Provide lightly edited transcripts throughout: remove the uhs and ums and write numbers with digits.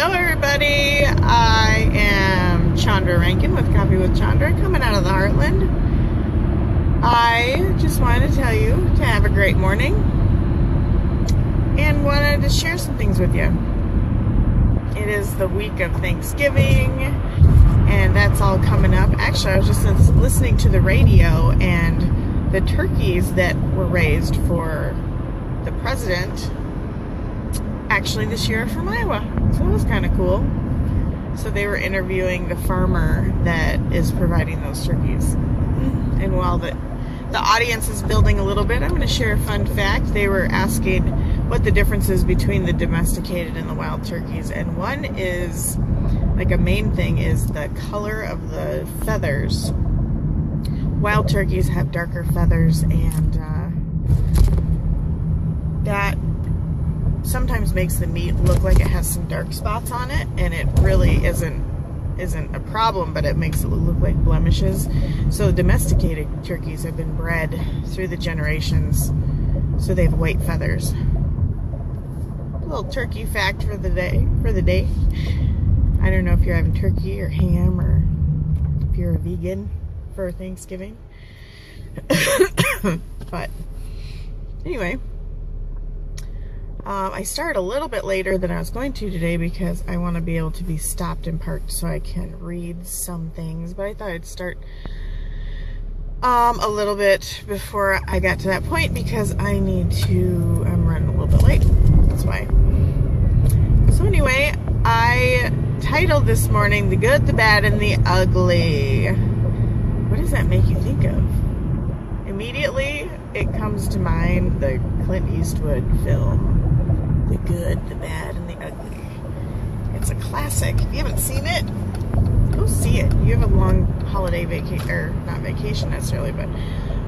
Hello everybody, I am Chondra Rankin with Coffee with Chondra, coming out of the Heartland. I just wanted to tell you to have a great morning and wanted to share some things with you. It is the week of Thanksgiving and that's all coming up. Actually, I was just listening to the radio and the turkeys that were raised for the president actually this year are from Iowa, so it was kind of cool. So they were interviewing the farmer that is providing those turkeys, and while the audience is building a little bit, I'm going to share a fun fact. They were asking what the difference is between the domesticated and the wild turkeys, and one is, like, a main thing is the color of the feathers. Wild turkeys have darker feathers, and that sometimes makes the meat look like it has some dark spots on it, and it really isn't a problem, but it makes it look like blemishes. So domesticated turkeys have been bred through the generations, so they have white feathers. A little turkey fact for the day. I don't know if you're having turkey or ham, or if you're a vegan for Thanksgiving. But anyway, I started a little bit later than I was going to today because I want to be able to be stopped and parked so I can read some things, but I thought I'd start a little bit before I got to that point because I'm running a little bit late. That's why. So anyway, I titled this morning, The Good, the Bad, and the Ugly. What does that make you think of? Immediately, it comes to mind the Clint Eastwood film, The Good, the Bad, and the Ugly. It's a classic. If you haven't seen it, go see it. You have a long holiday vacation, or not vacation necessarily, but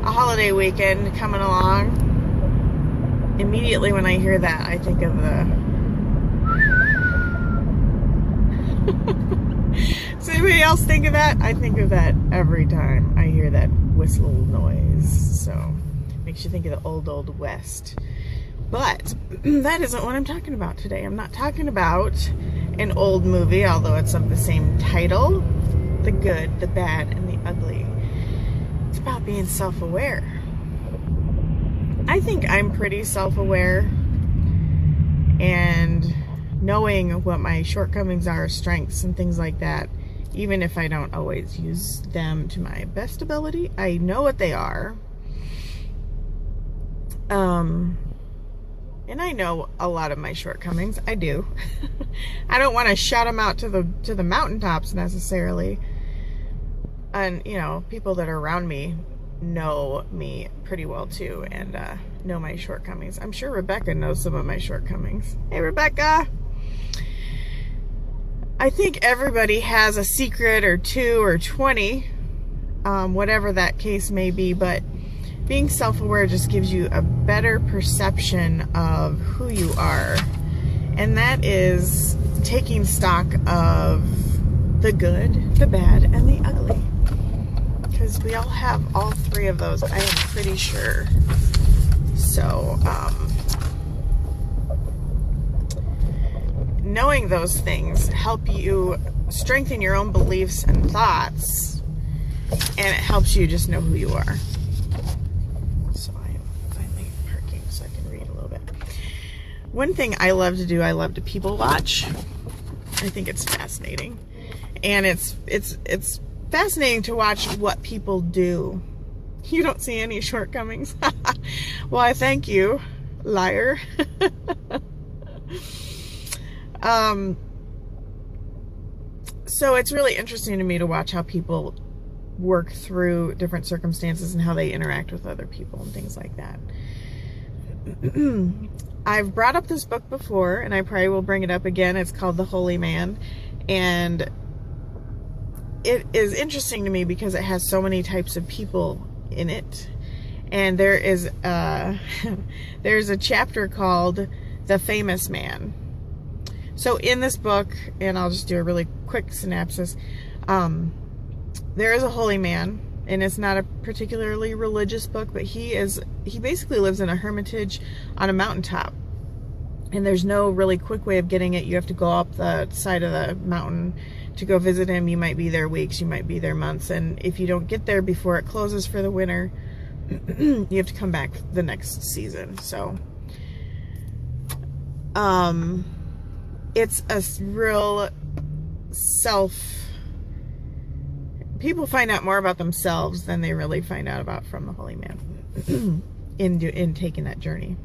a holiday weekend coming along. Immediately when I hear that, I think of the... Does anybody else think of that? I think of that every time I hear that whistle noise. So, makes you think of the old West. But that isn't what I'm talking about today. I'm not talking about an old movie, although it's of the same title. The Good, the Bad, and the Ugly. It's about being self-aware. I think I'm pretty self-aware, and knowing what my shortcomings are, strengths, and things like that, even if I don't always use them to my best ability, I know what they are. And I know a lot of my shortcomings. I do. I don't want to shout them out to the mountaintops necessarily. And, you know, people that are around me know me pretty well too, and know my shortcomings. I'm sure Rebecca knows some of my shortcomings. Hey, Rebecca! I think everybody has a secret or two or 20, whatever that case may be, but being self-aware just gives you a better perception of who you are, and that is taking stock of the good, the bad, and the ugly, because we all have all three of those, I am pretty sure. So knowing those things help you strengthen your own beliefs and thoughts, and it helps you just know who you are. So I am finally parking so I can read a little bit. One thing I love to do, I love to people watch. I think it's fascinating, and it's fascinating to watch what people do. You don't see any shortcomings. Well, I thank you, liar. So it's really interesting to me to watch how people work through different circumstances and how they interact with other people and things like that. I've brought up this book before, and I probably will bring it up again. It's called The Holy Man, and it is interesting to me because it has so many types of people in it. And there is there's a chapter called The Famous Man. So in this book, and I'll just do a really quick synopsis, there is a holy man, and it's not a particularly religious book, but he basically lives in a hermitage on a mountaintop. And there's no really quick way of getting it. You have to go up the side of the mountain to go visit him. You might be there weeks, you might be there months. And if you don't get there before it closes for the winter, you have to come back the next season. So, it's a real people find out more about themselves than they really find out about from the holy man in taking that journey.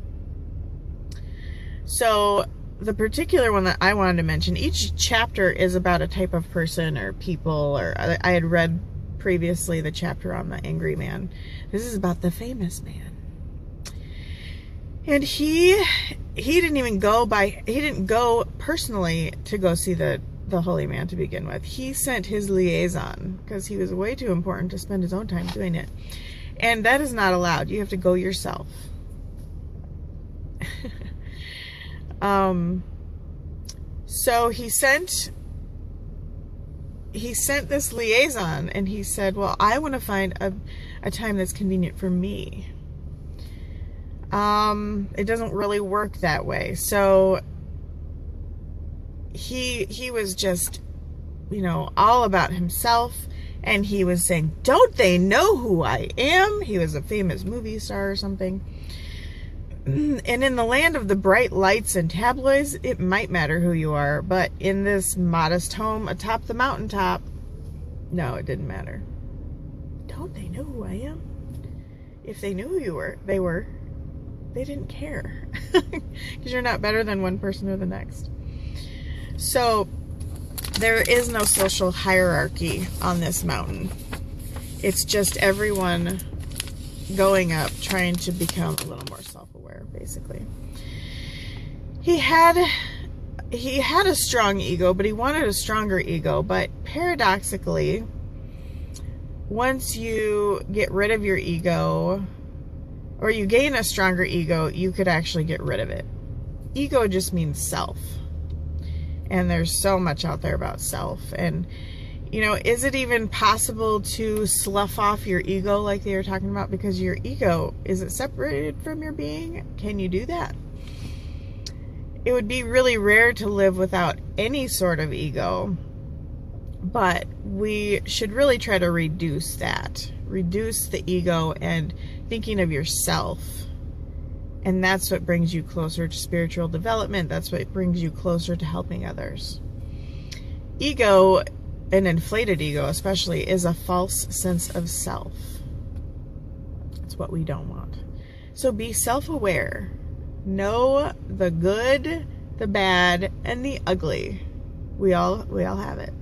So the particular one that I wanted to mention, each chapter is about a type of person or people, or I had read previously the chapter on the angry man. This is about the famous man. And he didn't go personally to go see the holy man to begin with. He sent his liaison because he was way too important to spend his own time doing it. And that is not allowed. You have to go yourself. So he sent this liaison, and he said, well, I want to find a time that's convenient for me. It doesn't really work that way. So he was just, all about himself, and he was saying, don't they know who I am? He was a famous movie star or something. And in the land of the bright lights and tabloids, it might matter who you are, but in this modest home atop the mountaintop, no, it didn't matter. Don't they know who I am? If they knew who you were, they didn't care. Because you're not better than one person or the next. So there is no social hierarchy on this mountain. It's just everyone going up, trying to become a little more self-aware, basically. He had a strong ego, but he wanted a stronger ego. But paradoxically, once you get rid of your ego, or you gain a stronger ego, you could actually get rid of it. Ego just means self. And there's so much out there about self. And is it even possible to slough off your ego like they were talking about? Because your ego, is it separated from your being? Can you do that? It would be really rare to live without any sort of ego. But we should really try to reduce that. Reduce the ego and thinking of yourself. And that's what brings you closer to spiritual development. That's what brings you closer to helping others. Ego, an inflated ego especially, is a false sense of self. That's what we don't want. So be self-aware. Know the good, the bad, and the ugly. We all have it.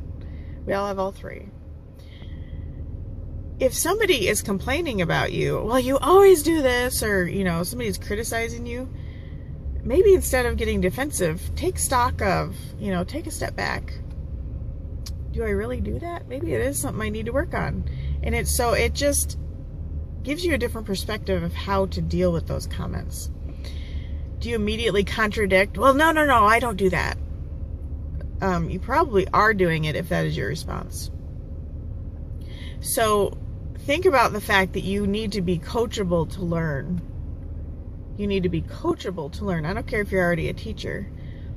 We all have all three. If somebody is complaining about you, well, you always do this, or, somebody's criticizing you, maybe instead of getting defensive, take stock of, take a step back. Do I really do that? Maybe it is something I need to work on. And it just gives you a different perspective of how to deal with those comments. Do you immediately contradict? Well, no, I don't do that. You probably are doing it if that is your response. So think about the fact that you need to be coachable to learn. You need to be coachable to learn. I don't care if you're already a teacher,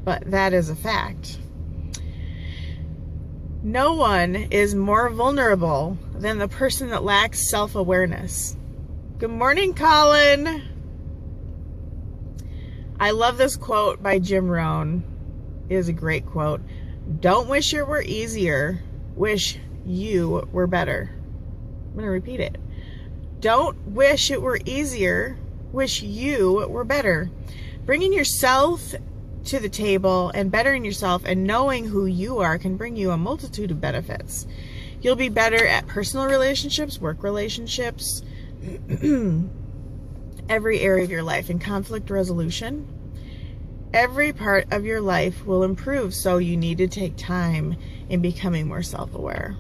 but that is a fact. No one is more vulnerable than the person that lacks self-awareness. Good morning, Colin. I love this quote by Jim Rohn. It is a great quote. Don't wish it were easier. Wish you were better. I'm going to repeat it. Don't wish it were easier. Wish you were better. Bringing yourself to the table and bettering yourself and knowing who you are can bring you a multitude of benefits. You'll be better at personal relationships, work relationships, every area of your life, and conflict resolution. Every part of your life will improve, so you need to take time in becoming more self-aware.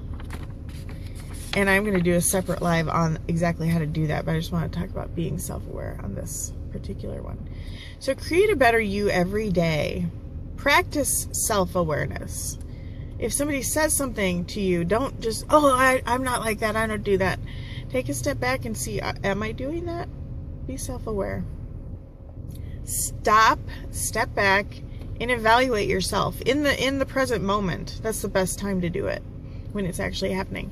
And I'm going to do a separate live on exactly how to do that, but I just want to talk about being self-aware on this particular one. So create a better you every day. Practice self-awareness. If somebody says something to you, don't just, I'm not like that, I don't do that. Take a step back and see, am I doing that? Be self-aware. step back, and evaluate yourself in the present moment. That's the best time to do it, when it's actually happening.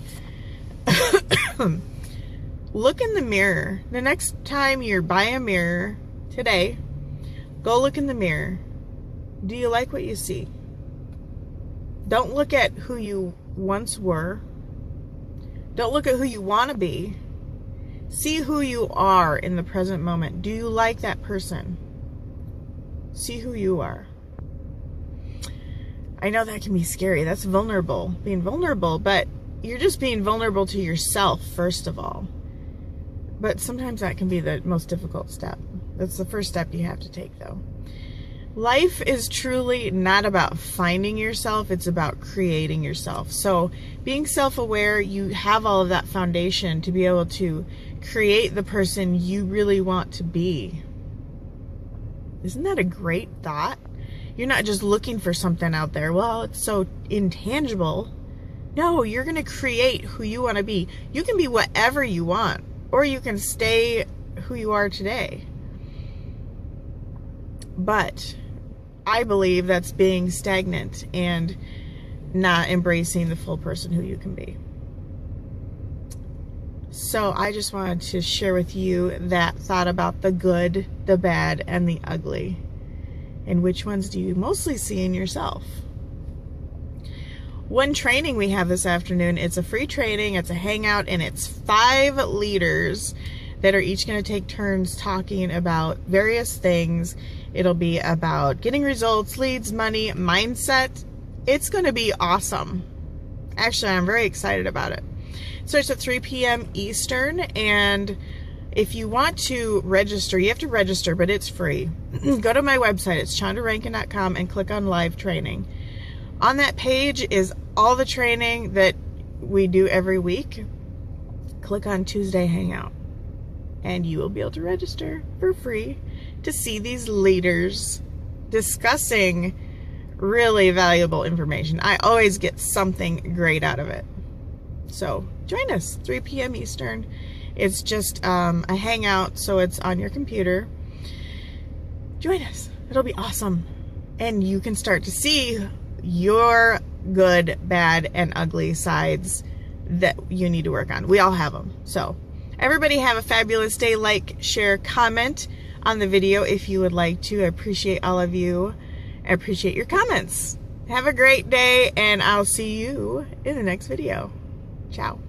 Look in the mirror. The next time you're by a mirror today, go look in the mirror. Do you like what you see? Don't look at who you once were. Don't look at who you want to be. See who you are in the present moment. Do you like that person? See who you are. I know that can be scary. That's vulnerable, being vulnerable, but you're just being vulnerable to yourself, first of all. But sometimes that can be the most difficult step. That's the first step you have to take, though. Life is truly not about finding yourself, it's about creating yourself. So being self-aware, you have all of that foundation to be able to create the person you really want to be. Isn't that a great thought? You're not just looking for something out there. Well, it's so intangible. No, you're going to create who you want to be. You can be whatever you want, or you can stay who you are today. But I believe that's being stagnant and not embracing the full person who you can be. So I just wanted to share with you that thought about the good, the bad, and the ugly. And which ones do you mostly see in yourself? One training we have this afternoon, it's a free training, it's a hangout, and it's 5 leaders that are each going to take turns talking about various things. It'll be about getting results, leads, money, mindset. It's going to be awesome. Actually, I'm very excited about it. It starts at 3 p.m. Eastern, and if you want to register, you have to register, but it's free. Go to my website, it's chondrarankin.com, and click on live training. On that page is all the training that we do every week. Click on Tuesday Hangout, and you will be able to register for free to see these leaders discussing really valuable information. I always get something great out of it. So join us, 3 p.m. Eastern. It's just a hangout, so it's on your computer. Join us. It'll be awesome. And you can start to see your good, bad, and ugly sides that you need to work on. We all have them. So everybody have a fabulous day. Like, share, comment on the video if you would like to. I appreciate all of you. I appreciate your comments. Have a great day, and I'll see you in the next video. Ciao.